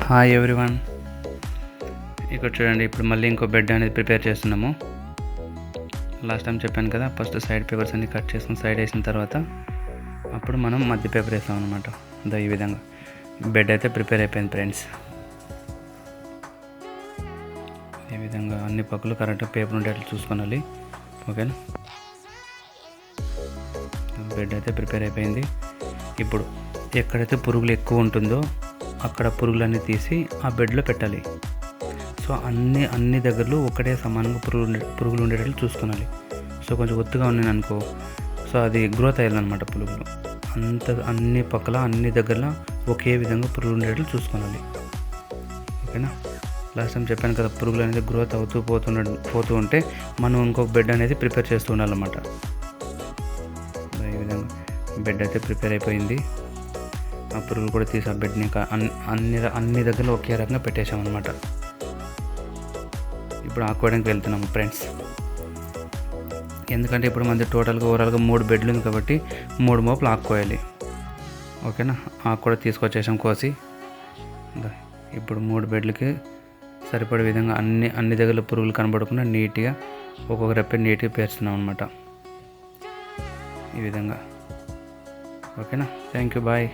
Hi everyone, ఇక్కడ చూడండి. ఇప్పుడు మళ్ళీ ఇంకో బెడ్ అనేది ప్రిపేర్ చేస్తున్నాము. లాస్ట్ టైం చెప్పాను కదా, ఫస్ట్ సైడ్ పేపర్స్ అన్ని కట్ చేసుకుని సైడ్ వేసిన తర్వాత అప్పుడు మనం మధ్య పేపర్ వేస్తాం అనమాట. ఈ విధంగా బెడ్ అయితే ప్రిపేర్ అయిపోయింది ఫ్రెండ్స్. ఈ విధంగా అన్ని పక్కలు కరెక్ట్గా పేపర్ ఉండేట్లు చూసుకోవాలి. ఓకేనా, బెడ్ అయితే ప్రిపేర్ అయిపోయింది. ఇప్పుడు ఎక్కడైతే పురుగులు ఎక్కువ ఉంటుందో అక్కడ పురుగులన్నీ తీసి ఆ బెడ్లో పెట్టాలి. సో అన్ని దగ్గరలో ఒకటే సమానంగా పురుగులు ఉండేటట్లు చూసుకోవాలి. సో కొంచెం ఒత్తుగా ఉన్నాను అనుకో, సో అది గ్రోత్ అయ్యాలన్నమాట. పురుగులు అన్ని పక్కల అన్ని దగ్గరలో ఒకే విధంగా పురుగులు ఉండేటట్లు చూసుకోవాలి. ఓకేనా, లాస్ట్ టైం చెప్పాను కదా, పురుగులు అనేది గ్రోత్ పోతూ ఉంటే మనం ఇంకొక బెడ్ అనేది ప్రిపేర్ చేస్తూ ఉండాలన్నమాట. ఈ విధంగా బెడ్ అయితే ప్రిపేర్ అయిపోయింది. ఆ పురుగులు కూడా తీసి ఆ బెడ్ని అన్ని దగ్గరలో ఒకే రకంగా పెట్టేసామన్నమాట. ఇప్పుడు ఆడుకోవడానికి వెళ్తున్నాము ఫ్రెండ్స్. ఎందుకంటే ఇప్పుడు మనది టోటల్గా ఓవరాల్గా 3 బెడ్లు ఉంది కాబట్టి 3 మోపులు ఆడుకోవాలి. ఓకేనా, ఆకు కూడా తీసుకొచ్చేసాం కోసి. ఇప్పుడు 3 బెడ్లకి సరిపడే విధంగా అన్ని దగ్గర పురుగులు కనబడకుండా నీట్గా ఒక్కొక్క రెప్ప నీట్గా పేర్చున్నాం అనమాట. ఈ విధంగా. ఓకేనా, థ్యాంక్ యూ, బాయ్.